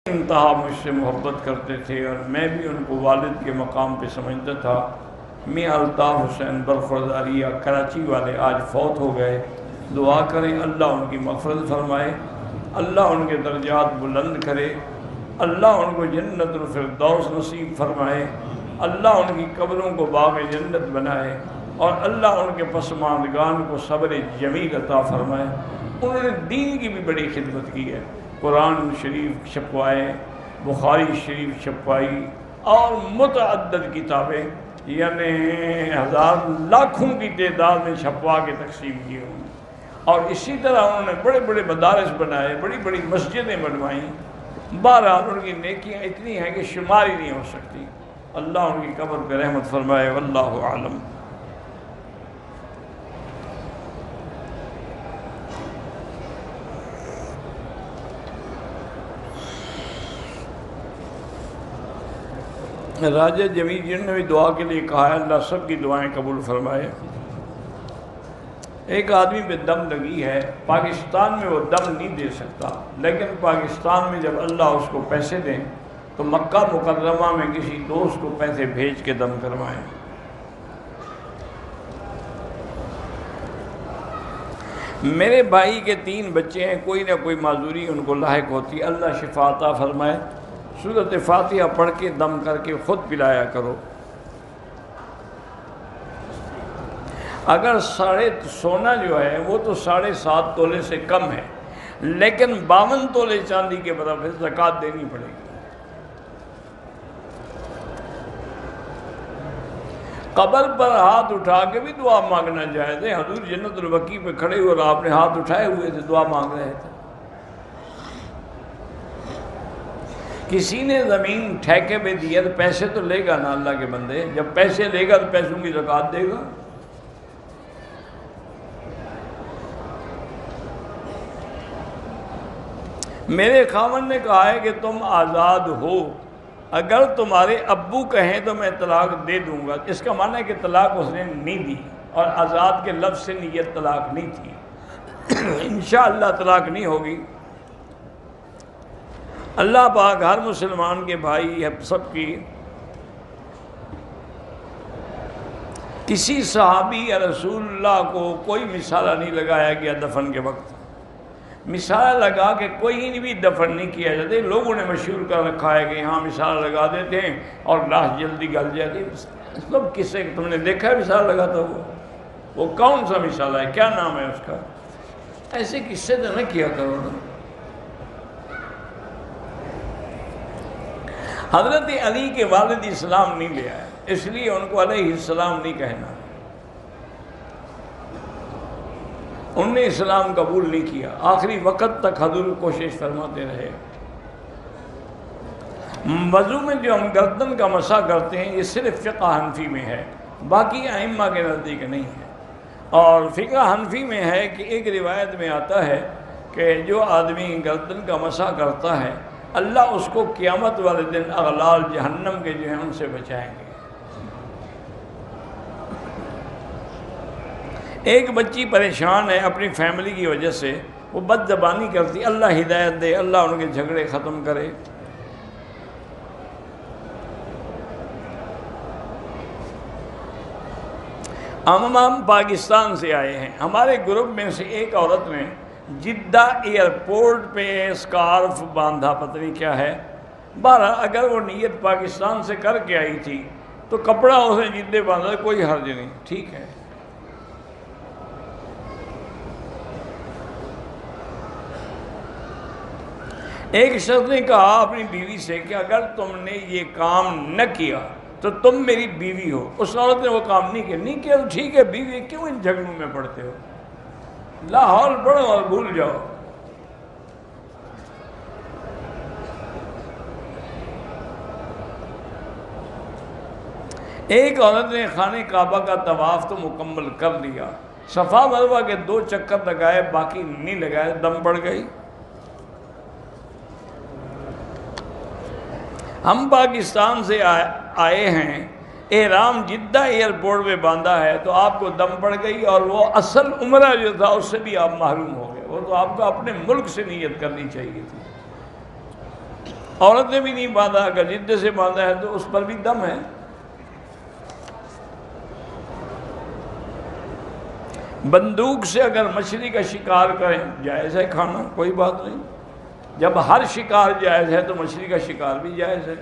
انتہا مجھ سے محبت کرتے تھے اور میں بھی ان کو والد کے مقام پہ سمجھتا تھا۔ میاں الطاف حسین برخورداریہ کراچی والے آج فوت ہو گئے، دعا کریں اللہ ان کی مغفرت فرمائے، اللہ ان کے درجات بلند کرے، اللہ ان کو جنت الفردوس نصیب فرمائے، اللہ ان کی قبروں کو باغ جنت بنائے، اور اللہ ان کے پسماندگان کو صبر جمیل عطا فرمائے۔ انہوں نے دین کی بھی بڑی خدمت کی ہے، قرآن شریف چھپوائے، بخاری شریف چھپوائی، اور متعدد کتابیں، یعنی ہزار لاکھوں کی تعداد میں چھپوا کے تقسیم کیے ہوں۔ اور اسی طرح انہوں نے بڑے بڑے مدارس بنائے، بڑی بڑی مسجدیں بنوائیں۔ بہرحال ان کی نیکیاں اتنی ہیں کہ شمار ہی نہیں ہو سکتی۔ اللہ ان کی قبر پہ رحمت فرمائے، واللہ اعلم۔ راجہ جمیل جن نے بھی دعا کے لیے کہا ہے، اللہ سب کی دعائیں قبول فرمائے۔ ایک آدمی پہ دم لگی ہے، پاکستان میں وہ دم نہیں دے سکتا، لیکن پاکستان میں جب اللہ اس کو پیسے دیں تو مکہ مکرمہ میں کسی دوست کو پیسے بھیج کے دم کروائیں۔ میرے بھائی کے 3 بچے ہیں، کوئی نہ کوئی معذوری ان کو لاحق ہوتی ہے، اللہ شفا عطا فرمائے۔ سورۃ فاتحہ پڑھ کے دم کر کے خود پلایا کرو۔ اگر سونا جو ہے وہ تو 7.5 تولے سے کم ہے، لیکن 52 تولے چاندی کے برابر زکوٰۃ دینی پڑے گی۔ قبر پر ہاتھ اٹھا کے بھی دعا مانگنا جائز ہے۔ حضور جنت البقیع پہ کھڑے ہوئے اور آپ نے ہاتھ اٹھائے ہوئے تھے، دعا مانگ رہے تھے۔ کسی نے زمین ٹھیکے پہ دیا تو پیسے تو لے گا نا اللہ کے بندے، جب پیسے لے گا تو پیسوں کی زکوٰۃ دے گا۔ میرے خاوند نے کہا ہے کہ تم آزاد ہو، اگر تمہارے ابو کہیں تو میں طلاق دے دوں گا۔ اس کا معنی ہے کہ طلاق اس نے نہیں دی، اور آزاد کے لفظ سے نیت طلاق نہیں تھی۔ انشاءاللہ طلاق نہیں ہوگی۔ اللہ پاک ہر مسلمان کے بھائی سب کی، کسی صحابی یا رسول اللہ کو کوئی مثالہ نہیں لگایا گیا دفن کے وقت، مثالہ لگا کے کوئی بھی دفن نہیں کیا جاتا۔ لوگوں نے مشہور کر رکھا ہے کہ یہاں مثالہ لگا دیتے ہیں اور لاش جلدی گل جاتی ہے۔ سب کسے تم نے دیکھا ہے مثالہ لگاتا وہ کون سا مثالہ ہے، کیا نام ہے اس کا؟ ایسے قصے تو نہ کیا کرو نا۔ حضرت علی کے والد اسلام نہیں لے آئے، اس لیے ان کو علیہ السلام نہیں کہنا۔ انہوں نے اسلام قبول نہیں کیا، آخری وقت تک حضور کوشش فرماتے رہے۔ وضو میں جو ہم گردن کا مسح کرتے ہیں یہ صرف فقہ حنفی میں ہے، باقی ائمہ کے نزدیک نہیں ہے۔ اور فقہ حنفی میں ہے کہ ایک روایت میں آتا ہے کہ جو آدمی گردن کا مسح کرتا ہے اللہ اس کو قیامت والے دن اغلال جہنم کے جو ہیں ان سے بچائیں گے۔ ایک بچی پریشان ہے اپنی فیملی کی وجہ سے، وہ بد زبانی کرتی، اللہ ہدایت دے، اللہ ان کے جھگڑے ختم کرے۔ ہم پاکستان سے آئے ہیں، ہمارے گروپ میں سے ایک عورت نے جدہ ایئرپورٹ پہ اسکارف باندھا، پتہ نہیں کیا ہے۔ بہرحال اگر وہ نیت پاکستان سے کر کے آئی تھی تو کپڑا اسے جدے باندھا، کوئی حرج نہیں، ٹھیک ہے۔ ایک شخص نے کہا اپنی بیوی سے کہ اگر تم نے یہ کام نہ کیا تو تم میری بیوی ہو۔ اس عورت نے وہ کام نہیں کیا تو ٹھیک ہے، بیوی، کیوں ان جھگڑوں میں پڑتے ہو؟ لاہور پڑھو اور بھول جاؤ۔ ایک عورت نے خانہ کعبہ کا طواف تو مکمل کر لیا، صفا مروہ کے 2 چکر لگائے، باقی نہیں لگائے، دم پڑ گئی۔ ہم پاکستان سے آئے ہیں، احرام جدہ ایئرپورٹ پہ باندھا ہے تو آپ کو دم پڑ گئی، اور وہ اصل عمرہ جو تھا اس سے بھی آپ محروم ہو گئے۔ وہ تو آپ کو اپنے ملک سے نیت کرنی چاہیے تھی۔ عورت نے بھی نہیں باندھا، اگر جدے سے باندھا ہے تو اس پر بھی دم ہے۔ بندوق سے اگر مچھلی کا شکار کریں جائز ہے کھانا، کوئی بات نہیں۔ جب ہر شکار جائز ہے تو مچھلی کا شکار بھی جائز ہے۔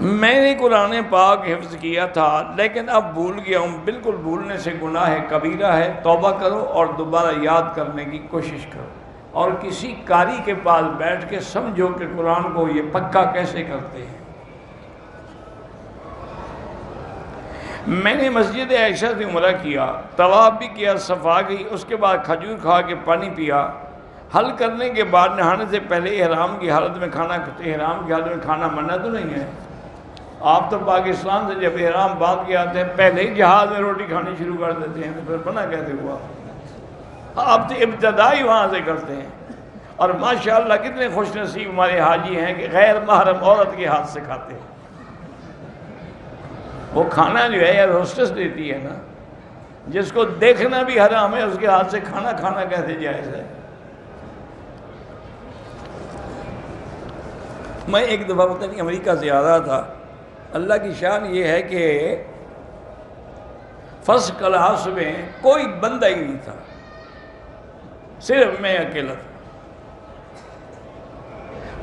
میں نے قرآن پاک حفظ کیا تھا لیکن اب بھول گیا ہوں، بالکل بھولنے سے گناہ کبیرہ ہے، توبہ کرو اور دوبارہ یاد کرنے کی کوشش کرو، اور کسی قاری کے پاس بیٹھ کے سمجھو کہ قرآن کو یہ پکا کیسے کرتے ہیں۔ میں نے مسجد عائشہ سے عمرہ کیا، طواف بھی کیا، صفا گئی، اس کے بعد کھجور کھا کے پانی پیا، حل کرنے کے بعد نہانے سے پہلے احرام کی حالت میں کھانا منع تو نہیں ہے؟ آپ تو پاکستان سے جب احرام باندھ کے آتے ہیں پہلے ہی جہاز میں روٹی کھانی شروع کر دیتے ہیں، تو پھر منع کیسے ہوا؟ آپ تو ابتدائی وہاں سے کرتے ہیں۔ اور ماشاءاللہ کتنے خوش نصیب ہمارے حاجی ہیں کہ غیر محرم عورت کے ہاتھ سے کھاتے ہیں۔ وہ کھانا جو ہے یار ہوسٹس دیتی ہے نا، جس کو دیکھنا بھی حرام ہے، اس کے ہاتھ سے کھانا کیسے جائز ہے؟ میں ایک دفعہ پتہ نہیں امریکہ سے آ رہا تھا، اللہ کی شان یہ ہے کہ فرسٹ کلاس میں کوئی بندہ ہی نہیں تھا، صرف میں اکیلا تھا۔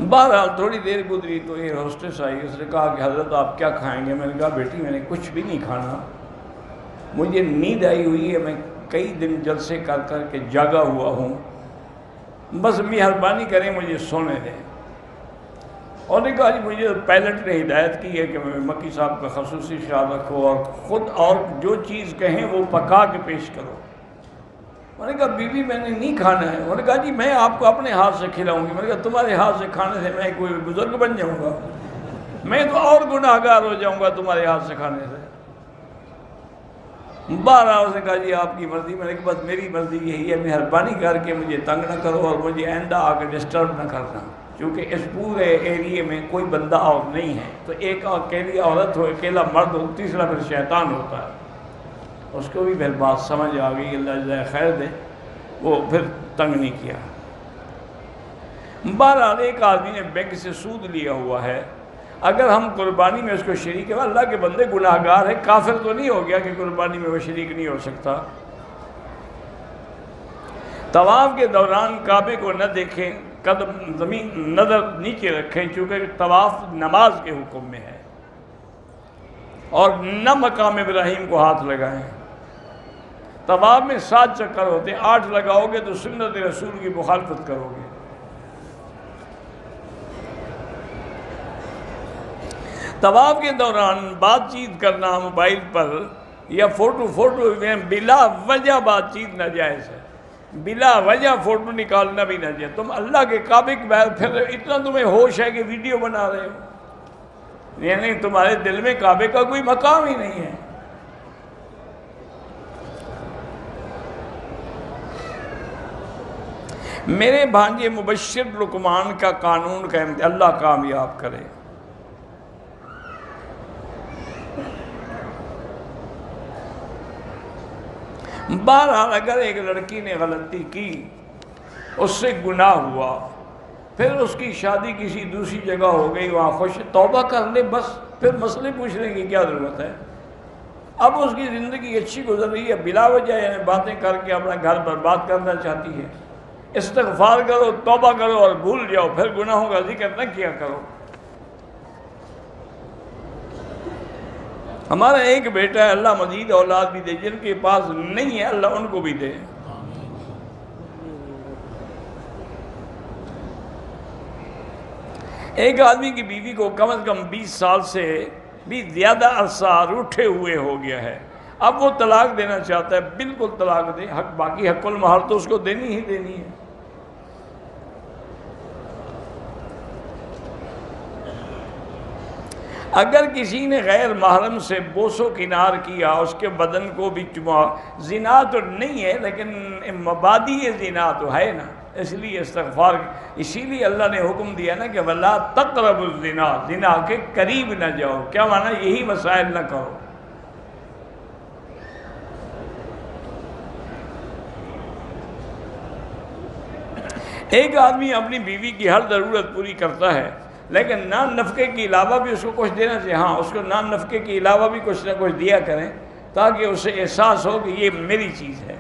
بہرحال تھوڑی دیر گزری تو ایئر ہوسٹس آئی، اس نے کہا کہ حضرت آپ کیا کھائیں گے؟ میں نے کہا بیٹی میں نے کچھ بھی نہیں کھانا، مجھے نیند آئی ہوئی ہے، میں کئی دن جلسے کر کر کے جاگا ہوا ہوں، بس مہربانی کریں مجھے سونے دیں۔ اور نے کہا جی مجھے پائلٹ نے ہدایت کی ہے کہ میں مکی صاحب کا خصوصی خیال رکھو اور خود اور جو چیز کہیں وہ پکا کے پیش کرو۔ میں نے کہا بیوی میں نے نہیں کھانا ہے۔ انہوں نے کہا جی میں آپ کو اپنے ہاتھ سے کھلاؤں گی۔ میں نے کہا تمہارے ہاتھ سے کھانے سے میں کوئی بزرگ بن جاؤں گا؟ میں تو اور گناہگار ہو جاؤں گا تمہارے ہاتھ سے کھانے سے۔ بہرحال اس نے کہا جی آپ کی مرضی۔ میں نے کہا بس میری مرضی یہی ہے، مہربانی کر کے مجھے تنگ نہ کرو اور مجھے آئندہ آ کے ڈسٹرب نہ کرنا، کیونکہ اس پورے ایریے میں کوئی بندہ اور نہیں ہے، تو ایک اکیلی عورت ہو، اکیلا مرد ہو، تیسرا پھر شیطان ہوتا ہے۔ اس کو بھی پھر بات سمجھ آ گئی، اللہ جزائے خیر دے، وہ پھر تنگ نہیں کیا۔ بہرحال ایک آدمی نے بینک سے سود لیا ہوا ہے، اگر ہم قربانی میں اس کو شریک ہے، اللہ کے بندے گناہگار ہے، کافر تو نہیں ہو گیا کہ قربانی میں وہ شریک نہیں ہو سکتا۔ طواف کے دوران کعبے کو نہ دیکھیں، قدم زمین نظر نیچے رکھیں، چونکہ طواف نماز کے حکم میں ہے، اور نہ مقام ابراہیم کو ہاتھ لگائیں۔ طواف میں 7 چکر ہوتے ہیں، 8 لگاؤ گے تو سنت رسول کی مخالفت کرو گے۔ طواف کے دوران بات چیت کرنا موبائل پر یا فوٹو میں بلا وجہ بات چیت ناجائز ہے، بلا وجہ فوٹو نکالنا بھی ناجائز۔ تم اللہ کے کعبے کے باہر پھر اتنا تمہیں ہوش ہے کہ ویڈیو بنا رہے ہو، یعنی تمہارے دل میں کعبے کا کوئی مقام ہی نہیں ہے۔ میرے بھانجے مبشر لقمان کا قانون کا اللہ کامیاب کرے۔ بہرحال اگر ایک لڑکی نے غلطی کی، اس سے گناہ ہوا، پھر اس کی شادی کسی دوسری جگہ ہو گئی، وہاں خوش، توبہ کر لے بس، پھر مسئلے پوچھنے کی کیا ضرورت ہے؟ اب اس کی زندگی اچھی گزر رہی ہے، بلا وجہ یعنی باتیں کر کے اپنا گھر برباد کرنا چاہتی ہے۔ استغفار کرو، توبہ کرو اور بھول جاؤ، پھر گناہوں کا ذکر نہ کیا کرو۔ ہمارا ایک بیٹا ہے، اللہ مزید اولاد بھی دے، جن کے پاس نہیں ہے اللہ ان کو بھی دے۔ ایک آدمی کی بیوی کو کم از کم 20 سال سے بھی زیادہ عرصہ روٹھے ہوئے ہو گیا ہے، اب وہ طلاق دینا چاہتا ہے، بالکل طلاق دے، باقی حق المہر تو اس کو دینی ہی دینی ہے۔ اگر کسی نے غیر محرم سے بوس و کنار کیا، اس کے بدن کو بھی چما، زنا تو نہیں ہے لیکن مبادی زنا تو ہے نا، اس لیے استغفار، اسی لیے اللہ نے حکم دیا نا کہ وَلَا تَقْرَبُوا الزِّنَا، زنا کے قریب نہ جاؤ۔ کیا معنی؟ یہی مسائل نہ کرو۔ ایک آدمی اپنی بیوی کی ہر ضرورت پوری کرتا ہے لیکن نان نفقے کے علاوہ بھی اس کو کچھ دینا چاہیے. ہاں، اس کو نان نفقے کے علاوہ بھی کچھ نہ کچھ دیا کریں تاکہ اسے احساس ہو کہ یہ میری چیز ہے.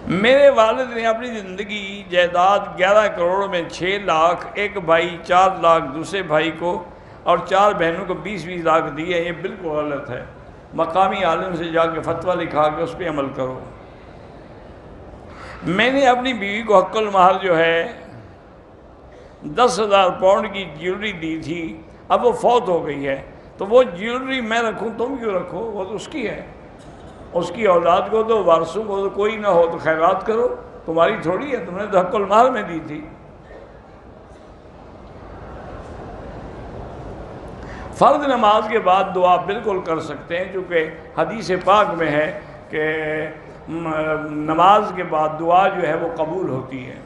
میرے والد نے اپنی زندگی جائیداد 11 کروڑ میں 6 لاکھ، ایک بھائی 4 لاکھ دوسرے بھائی کو اور 4 بہنوں کو 20-20 لاکھ دیے. یہ بالکل غلط ہے. مقامی عالم سے جا کے فتویٰ لکھا کے اس پہ عمل کرو. میں نے اپنی بیوی کو حق المہر جو ہے 10,000 پاؤنڈ کی جیولری دی تھی. اب وہ فوت ہو گئی ہے تو وہ جیولری میں رکھوں، تم کیوں رکھو؟ وہ تو اس کی ہے. اس کی اولاد کو دو، وارثوں کو دو، کوئی نہ ہو تو خیرات کرو. تمہاری تھوڑی ہے، تم نے تو حق المہر میں دی تھی. فرض نماز کے بعد دعا بالکل کر سکتے ہیں کیونکہ حدیث پاک میں ہے کہ نماز کے بعد دعا جو ہے وہ قبول ہوتی ہے.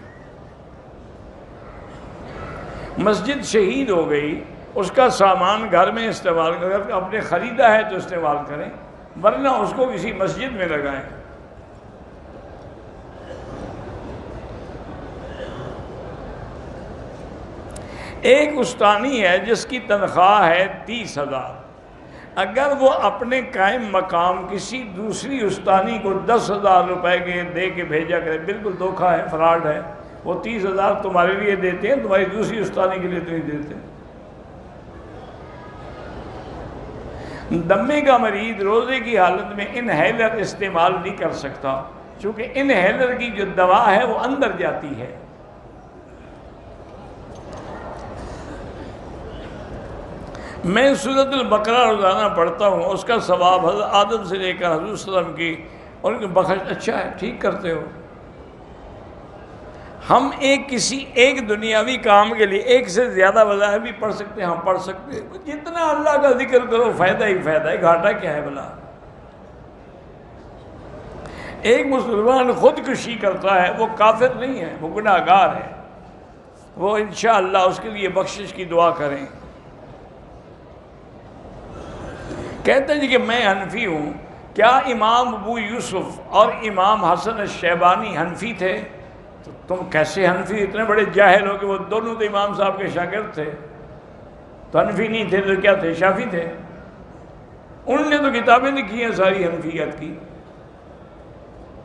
مسجد شہید ہو گئی، اس کا سامان گھر میں استعمال کریں، اپنے خریدا ہے تو استعمال کریں ورنہ اس کو کسی مسجد میں لگائیں. ایک استانی ہے جس کی تنخواہ ہے 30,000. اگر وہ اپنے قائم مقام کسی دوسری استانی کو 10,000 روپے کے دے کے بھیجا کرے، بالکل دھوکہ ہے، فراڈ ہے. وہ 30,000 تمہارے لیے دیتے ہیں، تمہاری دوسری استانی کے لیے تو نہیں دیتے. دمے کا مریض روزے کی حالت میں انہیلر استعمال نہیں کر سکتا چونکہ انہیلر کی جو دوا ہے وہ اندر جاتی ہے. میں سورۃ البقرہ روزانہ پڑھتا ہوں، اس کا ثواب حضرت آدم سے لے کر حضور صلی اللہ علیہ وسلم کی اور ان کی بخش. اچھا ہے، ٹھیک کرتے ہو. ہم کسی ایک دنیاوی کام کے لیے ایک سے زیادہ وظائف بھی پڑھ سکتے ہیں. ہم پڑھ سکتے ہیں. جتنا اللہ کا ذکر کرو فائدہ ہی فائدہ ہے، گھاٹا کیا ہے بلا. ایک مسلمان خودکشی کرتا ہے وہ کافر نہیں ہے، وہ گناہ گار ہے. وہ انشاءاللہ اس کے لیے بخشش کی دعا کریں. کہتے ہیں جی کہ میں حنفی ہوں. کیا امام ابو یوسف اور امام حسن الشیبانی حنفی تھے؟ تو تم کیسے حنفی؟ اتنے بڑے جاہل ہو کہ وہ دونوں تو امام صاحب کے شاگرد تھے. تو حنفی نہیں تھے تو کیا تھے؟ شافی تھے. انہوں نے تو کتابیں لکھی ہیں ساری حنفیت کی.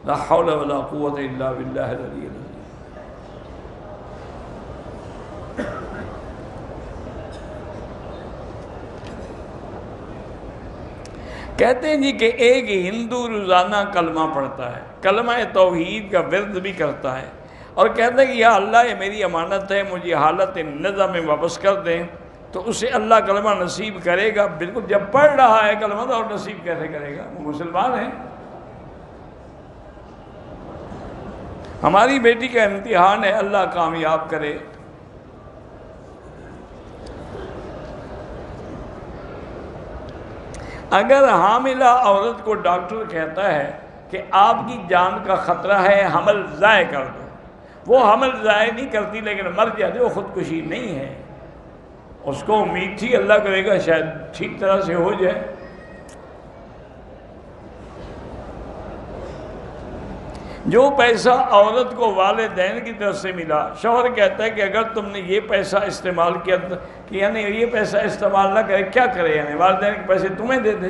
لا حول ولا قوت الا باللہ العلی العظیم. کہتے ہیں جی کہ ایک ہندو روزانہ کلمہ پڑھتا ہے، کلمہ توحید کا ورد بھی کرتا ہے اور کہتا ہے کہ یا اللہ یہ میری امانت ہے، مجھے حالت نظم میں واپس کر دیں. تو اسے اللہ کلمہ نصیب کرے گا. بالکل، جب پڑھ رہا ہے کلمہ تو اور نصیب کیسے کرے گا؟ وہ مسلمان ہے. ہماری بیٹی کا امتحان ہے، اللہ کامیاب کرے. اگر حاملہ عورت کو ڈاکٹر کہتا ہے کہ آپ کی جان کا خطرہ ہے، حمل ضائع کر دو، وہ حمل ضائع نہیں کرتی لیکن مر جاتی، وہ خودکشی نہیں ہے. اس کو امید تھی اللہ کرے گا شاید ٹھیک طرح سے ہو جائے. جو پیسہ عورت کو والدین کی طرف سے ملا، شوہر کہتا ہے کہ اگر تم نے یہ پیسہ استعمال کیا کہ یعنی یہ پیسہ استعمال نہ کرے، کیا کرے؟ یعنی والدین کے پیسے تمہیں دے دے.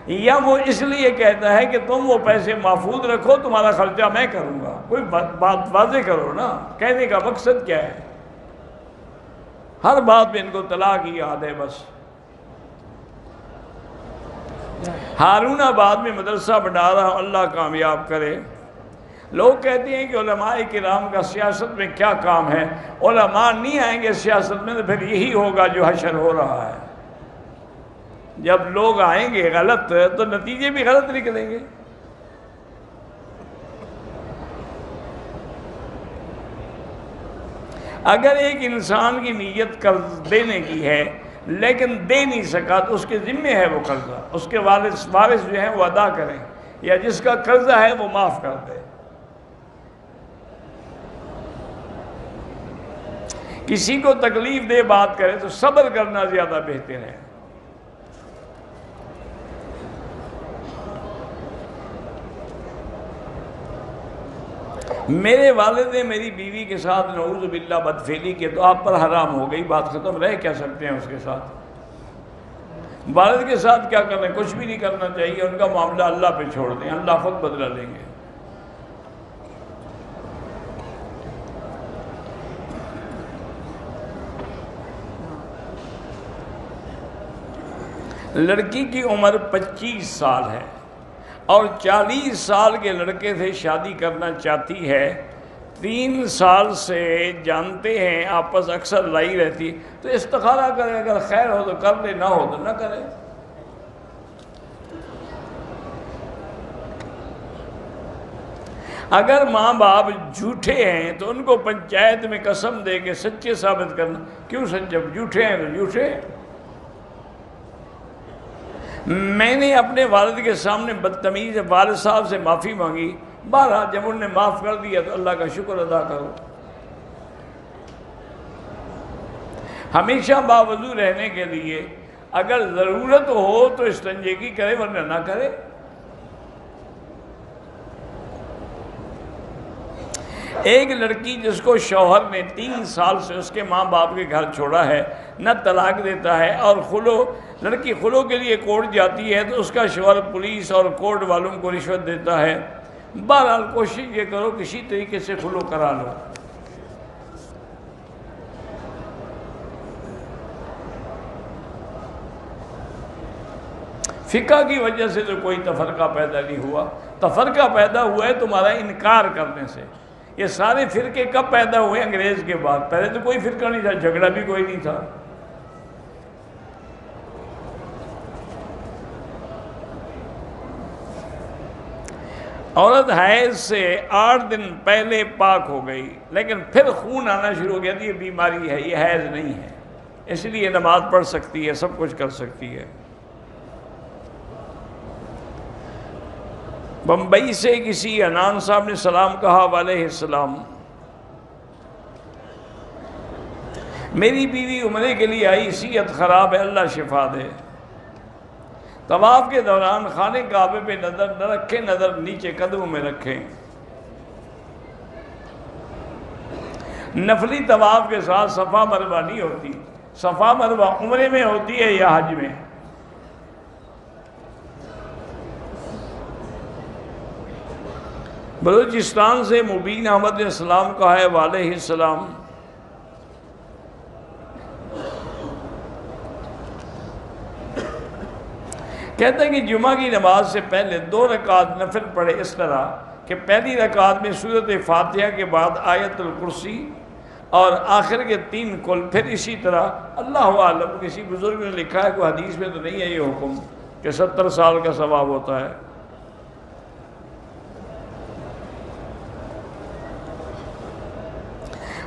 یا وہ اس لیے کہتا ہے کہ تم وہ پیسے محفوظ رکھو، تمہارا خرچہ میں کروں گا. کوئی بات واضح کرو نا، کہنے کا مقصد کیا ہے؟ ہر بات میں ان کو طلاق ہی یاد ہے بس. ہارون آباد میں مدرسہ بنا رہا ہوں، اللہ کامیاب کرے. لوگ کہتے ہیں کہ علماء کرام کا سیاست میں کیا کام ہے؟ علماء نہیں آئیں گے سیاست میں تو پھر یہی ہوگا جو حشر ہو رہا ہے. جب لوگ آئیں گے غلط تو نتیجے بھی غلط نکلیں گے. اگر ایک انسان کی نیت قرض دینے کی ہے لیکن دے نہیں سکا تو اس کے ذمے ہے وہ قرضہ، اس کے وارث جو ہیں وہ ادا کریں، یا جس کا قرضہ ہے وہ معاف کر دے. کسی کو تکلیف دے بات کرے تو صبر کرنا زیادہ بہتر ہے. میرے والد نے میری بیوی کے ساتھ نعوذ باللہ بدفعلی کی تو آپ پر حرام ہو گئی، بات ختم، رہ کیا سکتے ہیں اس کے ساتھ؟ والد کے ساتھ کیا کرنا ہے؟ کچھ بھی نہیں کرنا چاہیے، ان کا معاملہ اللہ پہ چھوڑ دیں، اللہ خود بدلہ لیں گے۔ لڑکی کی عمر 25 سال ہے اور 40 سال کے لڑکے سے شادی کرنا چاہتی ہے، 3 سال سے جانتے ہیں، آپس اکثر لائی رہتی، تو استخارہ کرے، اگر خیر ہو تو کر لے، نہ ہو تو نہ کرے۔ اگر ماں باپ جھوٹے ہیں تو ان کو پنچایت میں قسم دے کے سچے ثابت کرنا۔ کیوں سچ؟ جب جھوٹے ہیں تو جھوٹے۔ میں نے اپنے والد کے سامنے بدتمیز والد صاحب سے معافی مانگی، بہرحال جب انہوں نے معاف کر دیا تو اللہ کا شکر ادا کرو۔ ہمیشہ باوضو رہنے کے لیے اگر ضرورت ہو تو استنجے کرے، ورنہ نہ کرے۔ ایک لڑکی جس کو شوہر نے 3 سال سے اس کے ماں باپ کے گھر چھوڑا ہے، نہ طلاق دیتا ہے، اور لڑکی خلو کے لیے کورٹ جاتی ہے تو اس کا شوہر پولیس اور کورٹ والوں کو رشوت دیتا ہے، بہرحال کوشش یہ کرو کسی طریقے سے خلو کرا لو۔ فقہ کی وجہ سے تو کوئی تفرقہ پیدا نہیں ہوا، تفرقہ پیدا ہوا ہے تمہارا انکار کرنے سے۔ یہ سارے فرقے کب پیدا ہوئے؟ انگریز کے بعد۔ پہلے تو کوئی فرقہ نہیں تھا، جھگڑا بھی کوئی نہیں تھا۔ عورت حیض سے 8 دن پہلے پاک ہو گئی، لیکن پھر خون آنا شروع ہو گیا تو یہ بیماری ہے، یہ حیض نہیں ہے، اس لیے نماز پڑھ سکتی ہے، سب کچھ کر سکتی ہے۔ بمبئی سے کسی انان صاحب نے سلام کہا، وعلیہ السلام، میری بیوی عمرے کے لیے آئی، صحت خراب ہے، اللہ شفا دے۔ طواف کے دوران خانہ کعبے پہ نظر نہ رکھیں، نظر نیچے قدموں میں رکھیں۔ نفلی طواف کے ساتھ صفا مروہ نہیں ہوتی، صفا مروہ عمرے میں ہوتی ہے یا حج میں؟ بلوچستان سے مبین احمد نے سلام کہا ہے، وعلیہ السلام، کہتا ہے کہ جمعہ کی نماز سے پہلے 2 رکعت نفل پڑھے، اس طرح کہ پہلی رکعت میں سورۃ فاتحہ کے بعد آیت الکرسی اور آخر کے 3 کل، پھر اسی طرح اللہ عالم، کسی بزرگ نے لکھا ہے، کوئی حدیث میں تو نہیں ہے یہ حکم کہ 70 سال کا ثواب ہوتا ہے۔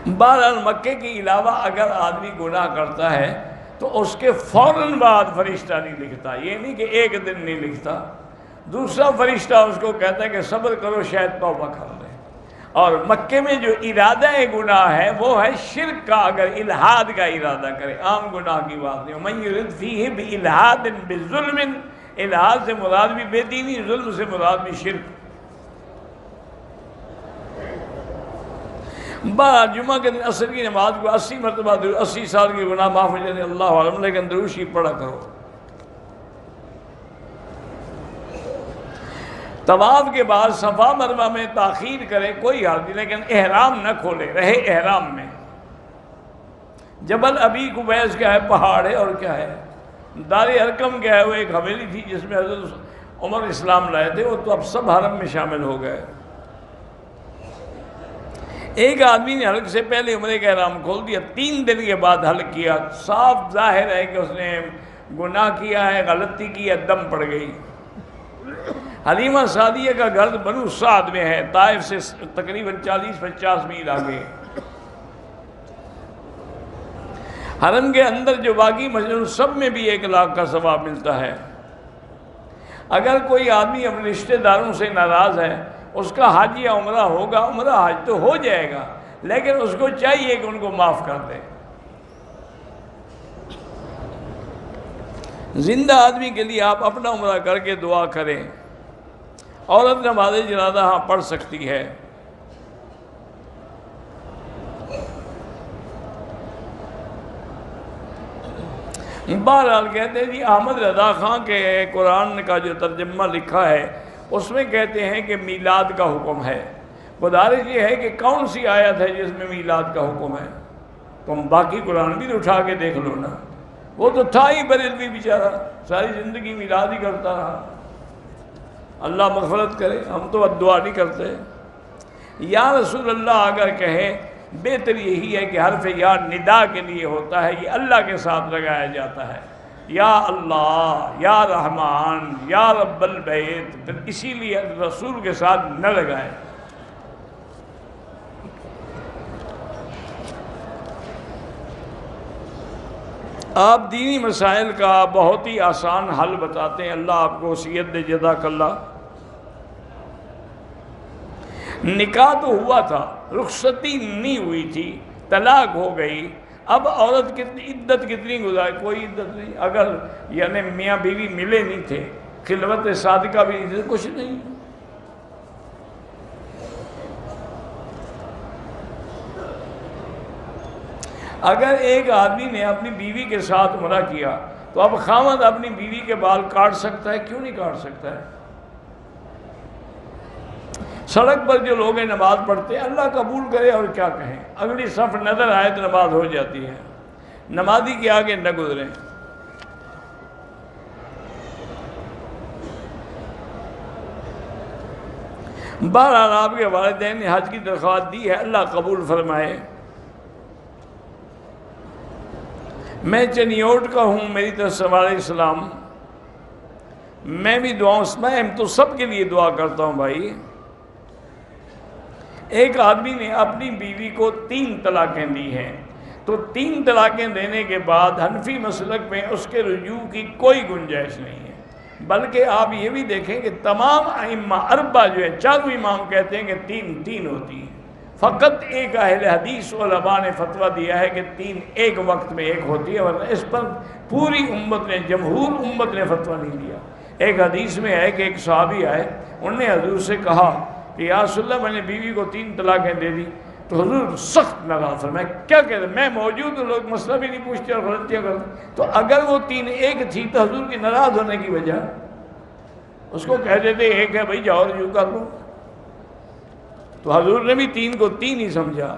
بہرحال مکے کے علاوہ اگر آدمی گناہ کرتا ہے تو اس کے فوراً بعد فرشتہ نہیں لکھتا، یہ نہیں کہ ایک دن نہیں لکھتا، دوسرا فرشتہ اس کو کہتا ہے کہ صبر کرو شاید توبہ کر لے۔ اور مکے میں جو ارادہ گناہ ہے وہ ہے شرک کا، اگر الہاد کا ارادہ کرے، عام گناہ کی بات نہیں۔ من یرد فیہ بالہاد بظلم، الہاد سے مراد بھی بے دینی، ظلم سے مراد بھی شرک۔ جمعہ کے دن عصر کی نماز کو 80 مرتبہ 80 سال کی گناہ معاف ہو جاتے، اللہ عالم، لیکن درود شریف پڑھا کرو۔ طواف کے بعد صفا مروہ میں تاخیر کرے کوئی حرج نہیں، لیکن احرام نہ کھولے، رہے احرام میں۔ جبل ابی قبیس کیا ہے؟ پہاڑ ہے، اور کیا ہے؟ دار ارقم کیا ہے؟ وہ ایک حویلی تھی جس میں حضرت عمر اسلام لائے تھے، وہ تو اب سب حرم میں شامل ہو گئے۔ ایک آدمی نے حلق سے پہلے عمرے کا احرام کھول دیا، 3 دن کے بعد حلق کیا، صاف ظاہر ہے کہ اس نے گناہ کیا ہے، غلطی کی ہے، دم پڑ گئی۔ حلیمہ سعدیہ کا گھر بنو سعد میں ہے، طائف سے تقریباً 40-50 میل آگے۔ حرم کے اندر جو باقی مسجد سب میں بھی 1 لاکھ کا ثواب ملتا ہے۔ اگر کوئی آدمی اپنے رشتہ داروں سے ناراض ہے، اس کا حج یا عمرہ ہوگا، عمرہ حج تو ہو جائے گا، لیکن اس کو چاہیے کہ ان کو معاف کر دے۔ زندہ آدمی کے لیے آپ اپنا عمرہ کر کے دعا کریں۔ عورت نماز جنازہ ہاں پڑھ سکتی ہے۔ بہرحال کہتے ہیں جی احمد رضا خان کے قرآن کا جو ترجمہ لکھا ہے اس میں کہتے ہیں کہ میلاد کا حکم ہے۔ گزارش یہ ہے کہ کون سی آیت ہے جس میں میلاد کا حکم ہے؟ تم باقی قرآن بھی تو اٹھا کے دیکھ لو نا، وہ تو تھا ہی بریلوی بیچارہ، ساری زندگی میلاد ہی کرتا رہا۔ اللہ مغفرت کرے، ہم تو دعا نہیں کرتے۔ یا رسول اللہ اگر کہے، بہتر یہی ہے کہ حرف یا ندا کے لیے ہوتا ہے، یہ اللہ کے ساتھ لگایا جاتا ہے، یا اللہ، یا رحمان، یا رب البیت، پھر اسی لیے رسول کے ساتھ نہ لگائے۔ آپ دینی مسائل کا بہت ہی آسان حل بتاتے ہیں، اللہ آپ کو وصیت دے، جزاک اللہ۔ نکاح تو ہوا تھا، رخصتی نہیں ہوئی تھی، طلاق ہو گئی، اب عورت کتنی عدت کتنی گزارے؟ کوئی عدت نہیں، اگر یعنی میاں بیوی ملے نہیں تھے، خلوت صادقہ بھی نہیں تھے، کچھ نہیں۔ اگر ایک آدمی نے اپنی بیوی کے ساتھ عمرہ کیا تو اب خاوند اپنی بیوی کے بال کاٹ سکتا ہے؟ کیوں نہیں کاٹ سکتا ہے؟ سڑک پر جو لوگ نماز پڑھتے ہیں، اللہ قبول کرے، اور کیا کہیں، اگلی صف نظر آئے تو نماز ہو جاتی ہے، نمازی کے آگے نہ گزریں۔ بہرحال آپ کے والدین نے حج کی درخواست دی ہے، اللہ قبول فرمائے۔ میں چنیوٹ کا ہوں، میری طرف سے وعلیکم السلام۔ میں بھی دعاؤں، میں تو سب کے لیے دعا کرتا ہوں بھائی۔ ایک آدمی نے اپنی بیوی کو 3 طلاقیں دی ہیں، تو 3 طلاقیں دینے کے بعد حنفی مسلک میں اس کے رجوع کی کوئی گنجائش نہیں ہے، بلکہ آپ یہ بھی دیکھیں کہ تمام ائمہ اربعہ جو ہے، چاروں امام کہتے ہیں کہ 3 ہوتی ہیں۔ فقط ایک اہل حدیث علماء نے فتویٰ دیا ہے کہ 3 ایک وقت میں ایک ہوتی ہے، ورنہ اس پر پوری امت نے، جمہور امت نے فتویٰ نہیں دیا۔ ایک حدیث میں ہے کہ ایک صحابی آئے، انہوں نے حضور سے کہا کہ یا رسول اللہ، میں نے بیوی کو 3 طلاقیں دے دی، تو حضور سخت ناراض فرمائے، کیا کہتے ہیں، میں موجود ہوں، لوگ مسئلہ بھی نہیں پوچھتے اور غلطیاں کرتے۔ تو اگر وہ 3 ایک تھی تو حضور کی ناراض ہونے کی وجہ، اس کو کہہ دیتے ایک ہے بھائی، جاؤ رجوع کر لو۔ تو حضور نے بھی 3 کو 3 ہی سمجھا۔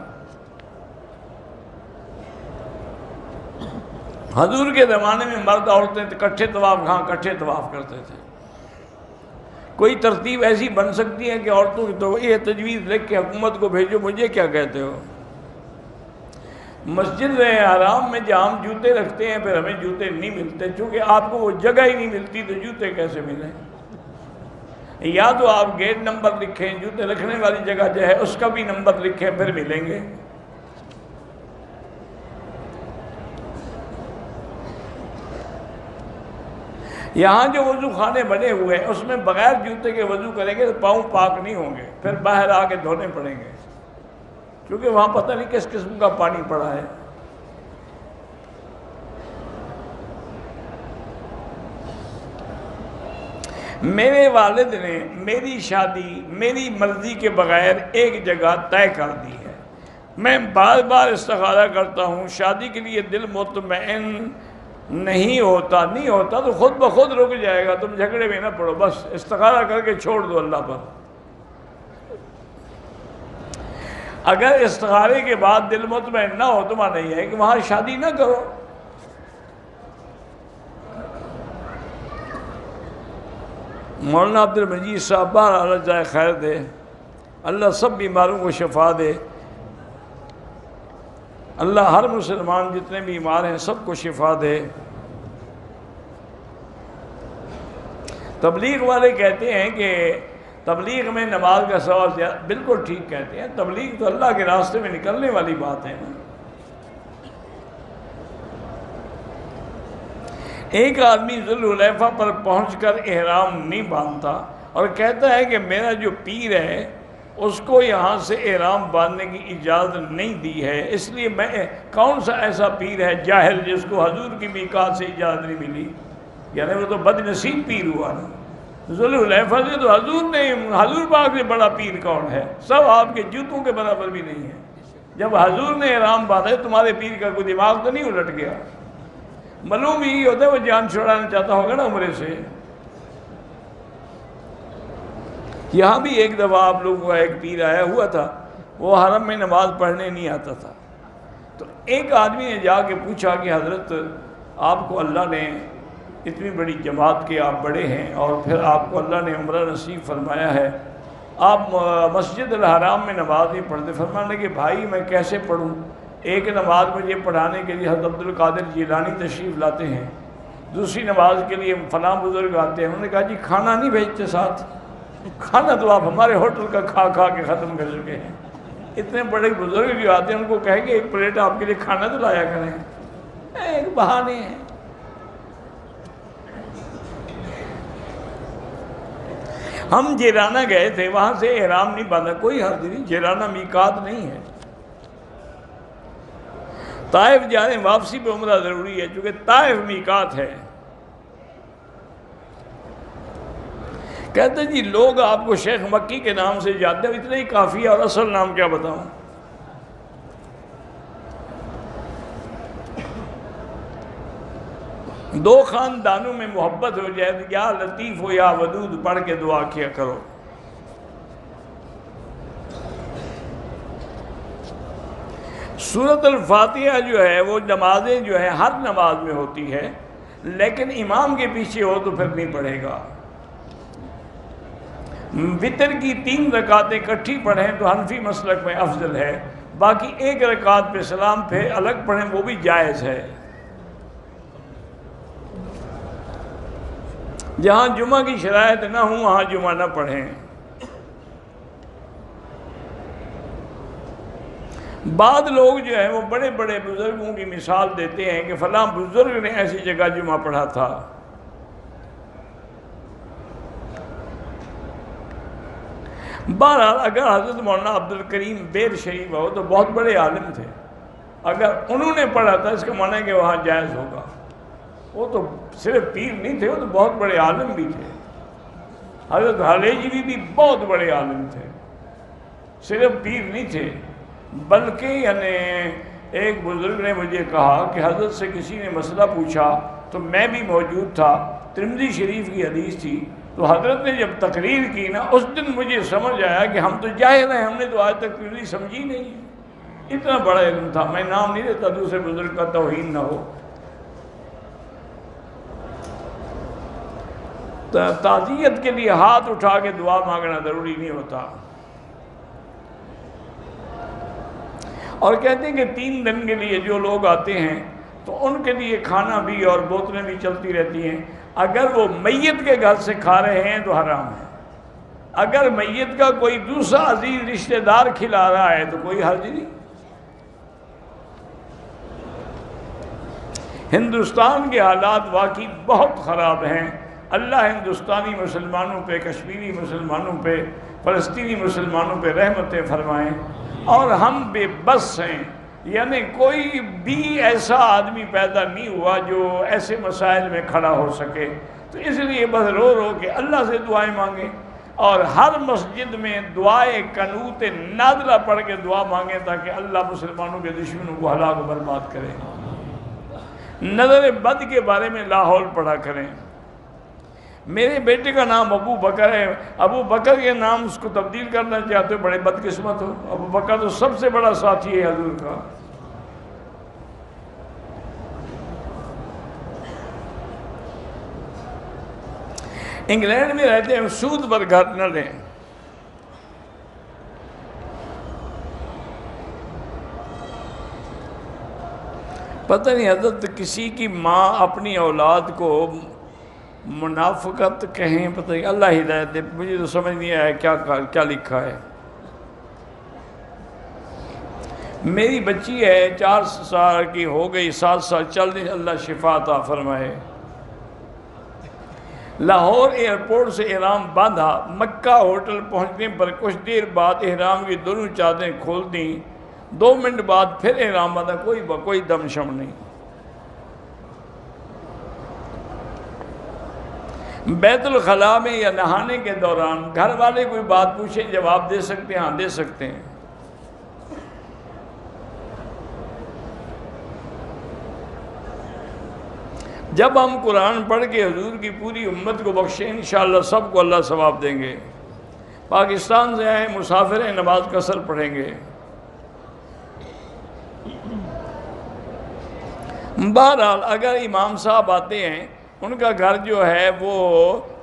حضور کے زمانے میں مرد عورتیں اکٹھے طواف، ہاں اکٹھے طواف کرتے تھے۔ کوئی ترتیب ایسی بن سکتی ہے کہ عورتوں کی تو یہ تجویز لکھ کے حکومت کو بھیجو، مجھے کیا کہتے ہو؟ مسجد حرام میں جہاں ہم جوتے رکھتے ہیں، پھر ہمیں جوتے نہیں ملتے، چونکہ آپ کو وہ جگہ ہی نہیں ملتی تو جوتے کیسے ملیں؟ یا تو آپ گیٹ نمبر لکھیں، جوتے رکھنے والی جگہ جو ہے اس کا بھی نمبر لکھیں، پھر ملیں گے۔ یہاں جو وضو خانے بنے ہوئے ہیں اس میں بغیر جوتے کے وضو کریں گے تو پاؤں پاک نہیں ہوں گے، پھر باہر آ کے دھونے پڑیں گے، کیونکہ وہاں پتہ نہیں کس قسم کا پانی پڑا ہے۔ میرے والد نے میری شادی میری مرضی کے بغیر ایک جگہ طے کر دی ہے، میں بار بار استخارہ کرتا ہوں، شادی کے لیے دل مطمئن نہیں ہوتا تو خود بخود رک جائے گا، تم جھگڑے میں نہ پڑو، بس استخارہ کر کے چھوڑ دو اللہ پر۔ اگر استخارے کے بعد دل مطمئن نہ ہو تو معنی یہ ہے کہ وہاں شادی نہ کرو۔ مولانا عبد المجید صاحب بہرحال اللہ جائے خیر دے، اللہ سب بیماروں کو شفا دے، اللہ ہر مسلمان جتنے بیمار ہیں سب کو شفا دے۔ تبلیغ والے کہتے ہیں کہ تبلیغ میں نماز کا ثواب زیادہ، بالکل ٹھیک کہتے ہیں، تبلیغ تو اللہ کے راستے میں نکلنے والی بات ہے نا۔ ایک آدمی ذوالحلیفہ پر پہنچ کر احرام نہیں باندھتا اور کہتا ہے کہ میرا جو پیر ہے اس کو یہاں سے احرام باندھنے کی اجازت نہیں دی ہے، اس لیے میں، کون سا ایسا پیر ہے جاہل جس کو حضور کی میقات سے اجازت نہیں ملی؟ یعنی وہ تو بد نصیب پیر ہوا نا۔ ذوالحلیفہ سے تو حضور پاک سے بڑا پیر کون ہے؟ سب آپ کے جوتوں کے برابر بھی نہیں ہے۔ جب حضور نے احرام باندھا، تمہارے پیر کا کوئی دماغ تو نہیں الٹ گیا؟ معلوم ہی ہوتا ہے وہ جان چھڑانا چاہتا ہوگا نا عمرے سے۔ یہاں بھی ایک دفعہ آپ لوگوں کا ایک پیر آیا ہوا تھا، وہ حرم میں نماز پڑھنے نہیں آتا تھا، تو ایک آدمی نے جا کے پوچھا کہ حضرت آپ کو اللہ نے اتنی بڑی جماعت کے آپ بڑے ہیں اور پھر آپ کو اللہ نے عمرہ نصیب فرمایا ہے، آپ مسجد الحرام میں نماز نہیں پڑھتے؟ فرمانے کہ بھائی میں کیسے پڑھوں، ایک نماز مجھے پڑھانے کے لیے حضرت عبد القادر جیلانی تشریف لاتے ہیں، دوسری نماز کے لیے فلاں بزرگ آتے ہیں۔ انہوں نے کہا جی کھانا نہیں بھیجتے ساتھ؟ کھانا تو آپ ہمارے ہوٹل کا کھا کھا کے ختم کر چکے ہیں، اتنے بڑے بزرگ جو آتے ہیں ان کو کہیں گے ایک پلیٹ آپ کے لیے کھانا تو لایا کریں، ایک بہانے ہیں۔ ہم جیرانہ گئے تھے، وہاں سے احرام نہیں باندھا، کوئی حرج نہیں، جیرانہ میقات نہیں ہے۔ طائف جانے واپسی پہ عمرہ ضروری ہے چونکہ طائف میقات ہے۔ کہتے جی لوگ آپ کو شیخ مکی کے نام سے جانتے ہیں، اتنا ہی کافی ہے، اور اصل نام کیا بتاؤں؟ دو خاندانوں میں محبت ہو جائے تو یا لطیف ہو یا ودود پڑھ کے دعا کیا کرو۔ سورۃ الفاتحہ جو ہے وہ نمازیں جو ہے ہر نماز میں ہوتی ہے، لیکن امام کے پیچھے ہو تو پھر نہیں پڑھے گا۔ وتر کی 3 رکعتیں اکٹھی پڑھیں تو حنفی مسلک میں افضل ہے، باقی ایک رکعت پہ سلام پھر الگ پڑھیں وہ بھی جائز ہے۔ جہاں جمعہ کی شرائط نہ ہوں وہاں جمعہ نہ پڑھیں۔ بعض لوگ جو ہیں وہ بڑے بڑے بزرگوں کی مثال دیتے ہیں کہ فلاں بزرگ نے ایسی جگہ جمعہ پڑھا تھا۔ بہرحال اگر حضرت مولانا عبد الکریم بیر شریف ہو تو بہت بڑے عالم تھے، اگر انہوں نے پڑھا تھا اس کا معنی ہے کہ وہاں جائز ہوگا۔ وہ تو صرف پیر نہیں تھے، وہ تو بہت بڑے عالم بھی تھے۔ حضرت حلیجوی بھی بہت بڑے عالم تھے، صرف پیر نہیں تھے، بلکہ یعنی ایک بزرگ نے مجھے کہا کہ حضرت سے کسی نے مسئلہ پوچھا تو میں بھی موجود تھا، ترمذی شریف کی حدیث تھی، تو حضرت نے جب تقریر کی نا اس دن مجھے سمجھ آیا کہ ہم تو جاہل ہیں، ہم نے تو آج تک ترمذی سمجھی نہیں ہے، اتنا بڑا علم تھا۔ میں نام نہیں دیتا دوسرے بزرگ کا توہین نہ ہو۔ تعزیت کے لیے ہاتھ اٹھا کے دعا مانگنا ضروری نہیں ہوتا۔ اور کہتے ہیں کہ 3 دن کے لیے جو لوگ آتے ہیں تو ان کے لیے کھانا بھی اور بوتلیں بھی چلتی رہتی ہیں۔ اگر وہ میت کے گھر سے کھا رہے ہیں تو حرام ہے، اگر میت کا کوئی دوسرا عزیز رشتہ دار کھلا رہا ہے تو کوئی حرج نہیں۔ ہندوستان کے حالات واقعی بہت خراب ہیں۔ اللہ ہندوستانی مسلمانوں پہ، کشمیری مسلمانوں پہ، فلسطینی مسلمانوں پہ رحمتیں فرمائیں، اور ہم بے بس ہیں، یعنی کوئی بھی ایسا آدمی پیدا نہیں ہوا جو ایسے مسائل میں کھڑا ہو سکے، تو اس لیے بس رو رو کے اللہ سے دعائیں مانگیں، اور ہر مسجد میں دعائے قنوت نازلہ پڑھ کے دعا مانگیں تاکہ اللہ مسلمانوں کے دشمنوں کو ہلاک و برباد کرے۔ نظر بد کے بارے میں لاحول پڑھا کریں۔ میرے بیٹے کا نام ابو بکر ہے، ابو بکر کے نام اس کو تبدیل کرنا چاہتے ہو، بڑے بدقسمت ہو۔ ابو بکر تو سب سے بڑا ساتھی ہے حضور کا۔ انگلینڈ میں رہتے ہیں، سود پر گھر نہ لیں۔ پتہ نہیں حضرت کسی کی ماں اپنی اولاد کو منافقت کہیں، پتہ نہیں، اللہ ہدایت دے، مجھے تو سمجھ نہیں آیا کیا لکھا ہے۔ میری بچی ہے 4 سال کی، ہو گئی 7 سال چل رہی، اللہ شفا عطا فرمائے۔ لاہور ایئرپورٹ سے احرام باندھا، مکہ ہوٹل پہنچنے پر کچھ دیر بعد احرام کی دونوں چادریں کھول دیں، 2 منٹ بعد پھر احرام باندھا، کوئی دم شم نہیں۔ بیت الخلاء میں یا نہانے کے دوران گھر والے کوئی بات پوچھیں جواب دے سکتے ہیں؟ ہاں دے سکتے ہیں۔ جب ہم قرآن پڑھ کے حضور کی پوری امت کو بخشیں انشاءاللہ سب کو اللہ ثواب دیں گے۔ پاکستان سے آئے مسافر ہیں، نماز قصر پڑھیں گے۔ بہرحال اگر امام صاحب آتے ہیں، ان کا گھر جو ہے وہ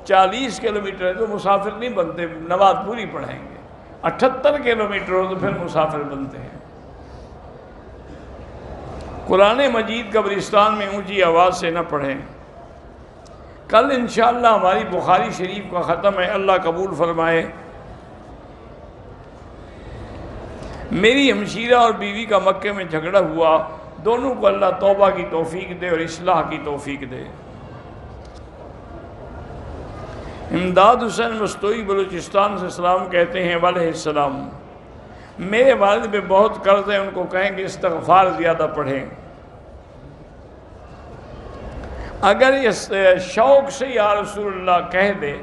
40 کلومیٹر ہے تو مسافر نہیں بنتے، نماز پوری پڑھیں گے۔ 78 کلومیٹر ہو تو پھر مسافر بنتے ہیں۔ قرآن مجید قبرستان میں اونچی آواز سے نہ پڑھیں۔ کل انشاءاللہ ہماری بخاری شریف کا ختم ہے، اللہ قبول فرمائے۔ میری ہمشیرہ اور بیوی کا مکے میں جھگڑا ہوا، دونوں کو اللہ توبہ کی توفیق دے اور اصلاح کی توفیق دے۔ امداد حسین مستوئی بلوچستان سے سلام کہتے ہیں، علیہ السلام، میرے والد پہ بہت قرض ہے، ان کو کہیں کہ استغفار زیادہ پڑھیں۔ اگر اس شوق سے یا رسول اللہ کہہ دے،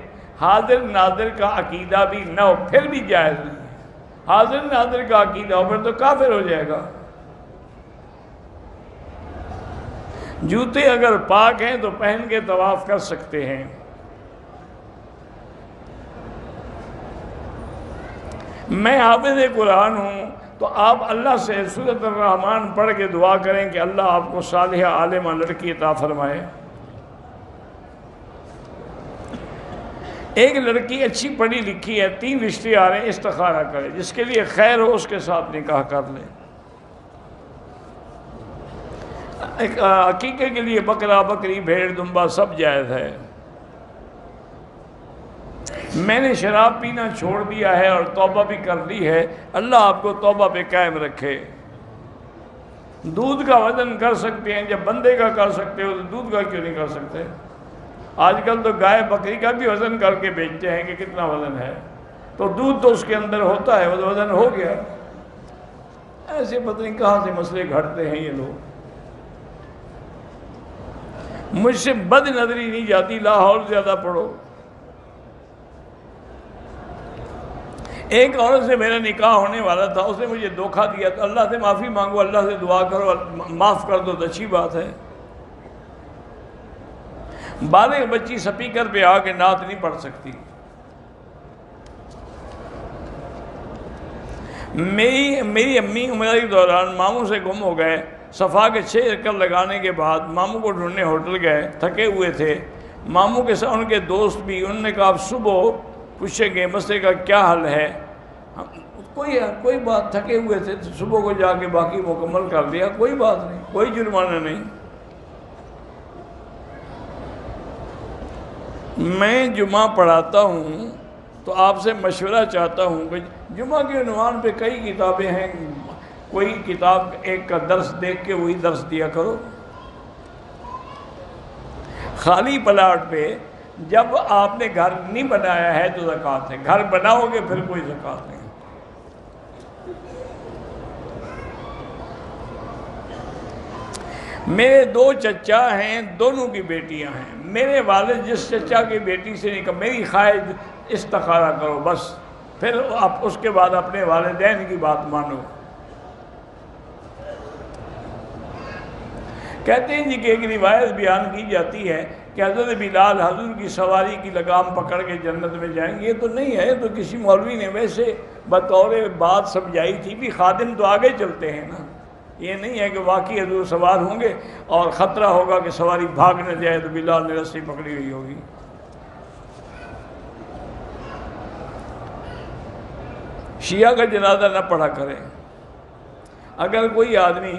حاضر ناظر کا عقیدہ بھی نہ ہو پھر بھی جائز نہیں ہے۔ حاضر ناظر کا عقیدہ ہو پھر تو کافر ہو جائے گا۔ جوتے اگر پاک ہیں تو پہن کے طواف کر سکتے ہیں۔ میں حافظ قرآن ہوں تو آپ اللہ سے سورۃ الرحمن پڑھ کے دعا کریں کہ اللہ آپ کو صالحہ عالمہ لڑکی عطا فرمائے۔ ایک لڑکی اچھی پڑھی لکھی ہے، 3 رشتے آ رہے ہیں، استخارہ کرے، جس کے لیے خیر ہو اس کے ساتھ نکاح کر لے۔ ایک عقیقے کے لیے بکرا بکری بھیڑ دمبا سب جائز ہے۔ میں نے شراب پینا چھوڑ دیا ہے اور توبہ بھی کر لی ہے، اللہ آپ کو توبہ پہ قائم رکھے۔ دودھ کا وزن کر سکتے ہیں، جب بندے کا کر سکتے ہو تو دودھ کا کیوں نہیں کر سکتے؟ آج کل تو گائے بکری کا بھی وزن کر کے بیچتے ہیں کہ کتنا وزن ہے، تو دودھ تو اس کے اندر ہوتا ہے، وہ وزن ہو گیا۔ ایسے پتہ نہیں کہاں سے مسئلے گھڑتے ہیں یہ لوگ۔ مجھ سے بد نظری نہیں جاتی، لاہور زیادہ پڑھو۔ ایک عورت سے میرا نکاح ہونے والا تھا، اس نے مجھے دھوکہ دیا، تو اللہ سے معافی مانگو، اللہ سے دعا کرو، معاف کر دو تو اچھی بات ہے۔ بالغ بچی سپیکر پہ آ کے نعت نہیں پڑھ سکتی۔ میری امی عمرہ کے دوران ماموں سے گم ہو گئے، صفا کے 6 چکر لگانے کے بعد ماموں کو ڈھونڈنے ہوٹل گئے، تھکے ہوئے تھے۔ ماموں کے ساتھ ان کے دوست بھی، انہوں نے کہا آپ صبح پوچھیں گے مسئلے کا کیا حل ہے۔ کوئی بات، تھکے ہوئے تھے تو صبح کو جا کے باقی مکمل کر دیا، کوئی بات نہیں، کوئی جرمانہ نہیں۔ میں جمعہ پڑھاتا ہوں تو آپ سے مشورہ چاہتا ہوں کہ جمعہ کے عنوان پہ کئی کتابیں ہیں، کوئی کتاب ایک کا درس دیکھ کے وہی درس دیا کرو۔ خالی پلاٹ پہ جب آپ نے گھر نہیں بنایا ہے تو زکوٰۃ ہے، گھر بناؤ گے پھر کوئی زکوٰۃ نہیں۔ میرے 2 چچا ہیں، دونوں کی بیٹیاں ہیں۔ میرے والد جس چچا کی بیٹی سے نکاح، میری خواہش استخارہ کرو بس، پھر آپ اس کے بعد اپنے والدین کی بات مانو۔ کہتے ہیں جی کہ ایک روایت بیان کی جاتی ہے کہ حضرت بلال حضور کی سواری کی لگام پکڑ کے جنت میں جائیں گے، یہ تو نہیں ہے، تو کسی مولوی نے ویسے بطور بات سمجھائی تھی بھی، خادم تو آگے چلتے ہیں نا، یہ نہیں ہے کہ واقعی حضور سوار ہوں گے اور خطرہ ہوگا کہ سواری بھاگ نہ جائے تو بلال نے رسی پکڑی ہوئی ہوگی۔ شیعہ کا جنازہ نہ پڑھا کریں۔ اگر کوئی آدمی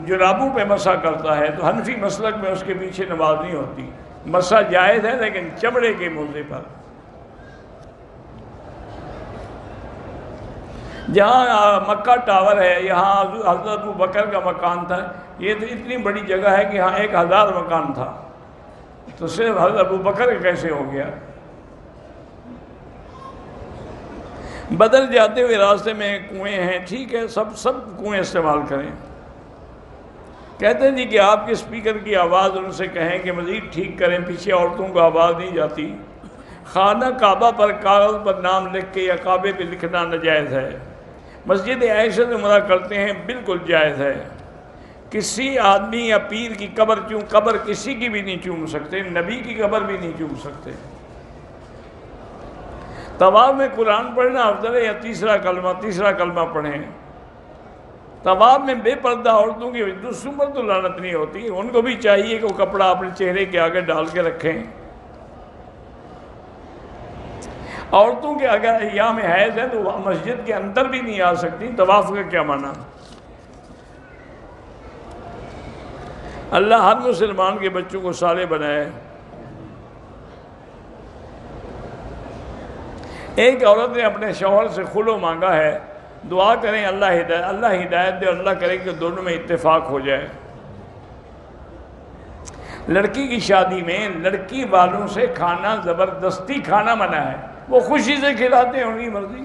جرابوں پہ مسح کرتا ہے تو حنفی مسلک میں اس کے پیچھے نماز نہیں ہوتی، مسح جائز ہے لیکن چمڑے کے موضع پر۔ جہاں مکہ ٹاور ہے، یہاں حضرت ابوبکر کا مکان تھا، یہ تو اتنی بڑی جگہ ہے کہ یہاں 1000 مکان تھا، تو صرف حضرت ابوبکر کیسے ہو گیا؟ بدل جاتے ہوئے راستے میں کنویں ہیں، ٹھیک ہے، سب کنویں استعمال کریں۔ کہتے ہیں جی کہ آپ کے اسپیکر کی آواز ان سے کہیں کہ مزید ٹھیک کریں، پیچھے عورتوں کو آواز نہیں جاتی۔ خانہ کعبہ پر کاغذ پر نام لکھ کے یا کعبے پہ لکھنا ناجائز ہے۔ مسجد عائشہ سے عمرہ کرتے ہیں، بالکل جائز ہے۔ کسی آدمی یا پیر کی قبر قبر کسی کی بھی نہیں چوم سکتے، نبی کی قبر بھی نہیں چوم سکتے۔ طواف میں قرآن پڑھنا افضل ہے یا تیسرا کلمہ پڑھیں؟ طواف میں بے پردہ عورتوں کی دوسروں پر تو لعنت نہیں ہوتی، ان کو بھی چاہیے کہ وہ کپڑا اپنے چہرے کے آگے ڈال کے رکھیں۔ عورتوں کے اگر ایام حیض ہے تو وہ مسجد کے اندر بھی نہیں آ سکتی، طواف کا کیا معنی؟ اللہ ہر مسلمان کے بچوں کو صالح بنائے۔ ایک عورت نے اپنے شوہر سے خلو مانگا ہے، دعا کریں اللہ ہدایت دے اور اللہ کرے کہ دونوں میں اتفاق ہو جائے۔ لڑکی کی شادی میں لڑکی والوں سے کھانا زبردستی کھانا منع ہے، وہ خوشی سے کھلاتے ہیں، ان کی مرضی۔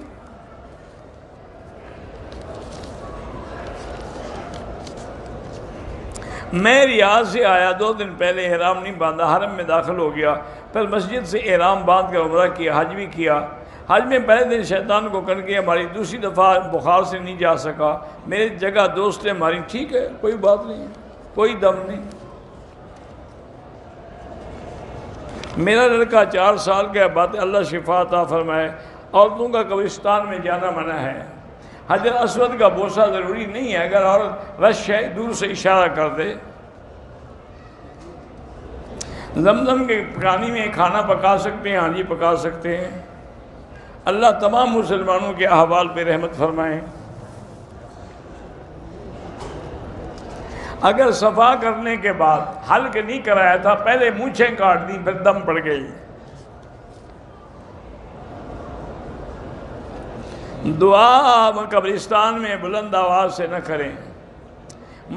میں ریاض سے آیا، 2 دن پہلے احرام نہیں باندھا، حرم میں داخل ہو گیا، پھر مسجد سے احرام باندھ کر عمرہ کیا، حج بھی کیا۔ حج میں پہلے دن شیطان کو کن کے ہماری دوسری دفعہ بخار سے نہیں جا سکا، میری جگہ دوست نے ہماری، ٹھیک ہے کوئی بات نہیں، کوئی دم نہیں۔ میرا لڑکا 4 سال کا ہے، بات اللہ شفا عطا فرمائے۔ عورتوں کا قبرستان میں جانا منع ہے، حجر اسود کا بوسہ ضروری نہیں ہے، اگر عورت رش ہے دور سے اشارہ کر دے۔ زمزم کے پانی میں کھانا پکا سکتے ہیں، ہاں جی پکا سکتے ہیں۔ اللہ تمام مسلمانوں کے احوال پہ رحمت فرمائیں۔ اگر صفا کرنے کے بعد حلق نہیں کرایا تھا، پہلے مونچھیں کاٹ دی پھر دم پڑ گئی، دعا قبرستان میں بلند آواز سے نہ کریں،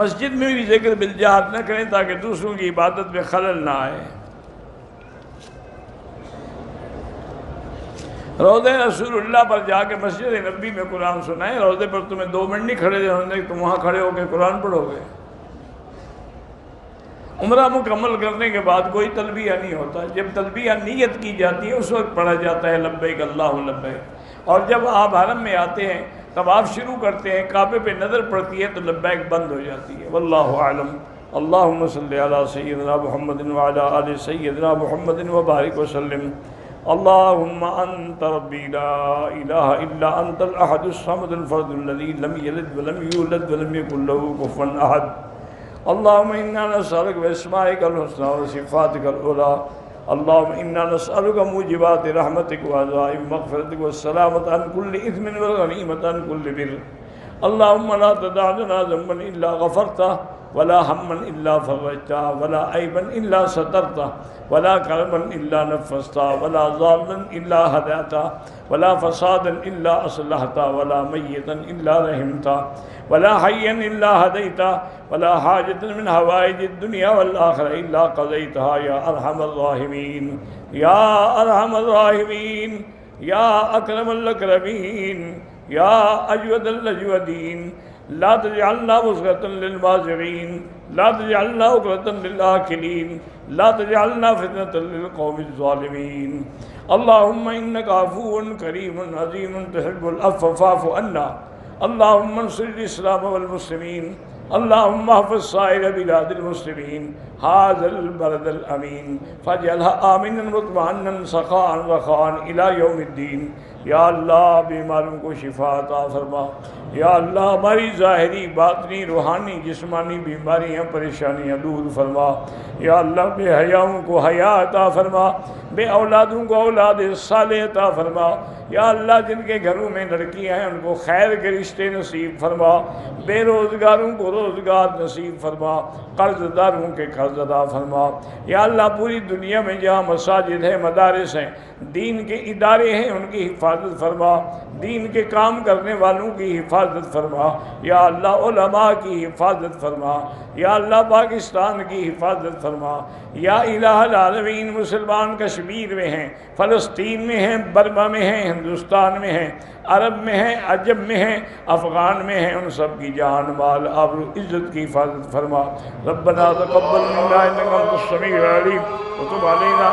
مسجد میں بھی ذکر بالجہر نہ کریں تاکہ دوسروں کی عبادت میں خلل نہ آئے۔ روضہ رسول اللہ پر جا کے مسجد نبی میں قرآن سنائیں، روضے پر تمہیں 2 منٹ نہیں کھڑے ہونے، تم وہاں کھڑے ہو کے قرآن پڑھو گے۔ عمرہ مکمل کرنے کے بعد کوئی تلبیہ نہیں ہوتا، جب تلبیہ نیت کی جاتی ہے اس وقت پڑھا جاتا ہے لبیک اللہم لبیک، اور جب آپ حرم میں آتے ہیں تب آپ شروع کرتے ہیں، کعبے پہ نظر پڑتی ہے تو لبیک بند ہو جاتی ہے۔ واللہ اعلم۔ اللہم صلی علی سیدنا محمد وعلی آل سیدنا محمد وبارک وسلم۔ اللہم انت ربی لا الہ الا انت الاحد الصمد الفرد الذی لم یلد ولم یولد ولم یکن له کفوا احد۔ اللہم انا نسألک باسمائک الحسنی وصفاتک العلی، اللہم انا نسألک موجبات رحمتک وعزائم مغفرتک والسلامت عن کل اثم والغنیمت عن کل بر۔ اللہم لا تدع لنا ذنبا الا غفرتہ ولا ہما الا فرجتہ ولا عیبا الا سترتہ ولا کربا الا نفستہ ولا ضالا الا ہدیتہ ولا فسادا الا اصلحتہ ولا میتا الا رحمتہ ولا حیا الا ہدیتہ ولا حاجۃ من حوائج الدنیا والآخرہ الا قضیتہا یا ارحم الراحمین یا ارحم الراحمین یا اکرم الاکرمین یا اجود الاجودین۔ لا تجعلنا وزغة للمازغین، لا تجعلنا عقدة للآکلین، لا تجعلنا فتنة للقوم الظالمین۔ اللہم انک عفو کریم عظیم تحب العفو فاعف عنا۔ اللہم انصر الاسلام والمسلمین، اللہم احفظ سائر بلاد المسلمین، هذا البلد الامین فاجعلها آمنا مطمئنا سخاء رخاء الى یوم الدین۔ یا اللہ بیماروں کو شفا عطا فرما، یا اللہ ہماری ظاہری باطنی روحانی جسمانی بیماریاں پریشانیاں دور فرما، یا اللہ بے حیاؤں کو حیا عطا فرما، بے اولادوں کو اولاد صالح عطا فرما، یا اللہ جن کے گھروں میں لڑکیاں ہیں ان کو خیر کے رشتے نصیب فرما، بے روزگاروں کو روزگار نصیب فرما، قرض داروں کے قرض ادا فرما، یا اللہ پوری دنیا میں جہاں مساجد ہیں مدارس ہیں دین کے ادارے ہیں ان کی حفاظت فرما، دین کے کام کرنے والوں کی حفاظت فرما، یا اللہ علماء کی حفاظت فرما، یا اللہ پاکستان کی حفاظت فرما، یا الہ العالمین مسلمان کشمیر میں ہیں، فلسطین میں ہیں، برما میں ہیں، ہندوستان میں ہیں، عرب میں ہیں، عجم میں ہیں، افغان میں ہیں، ان سب کی جان مال آبرو عزت کی حفاظت فرما۔ ربنا تقبل منا انک انت السمیع العلیم وتب علینا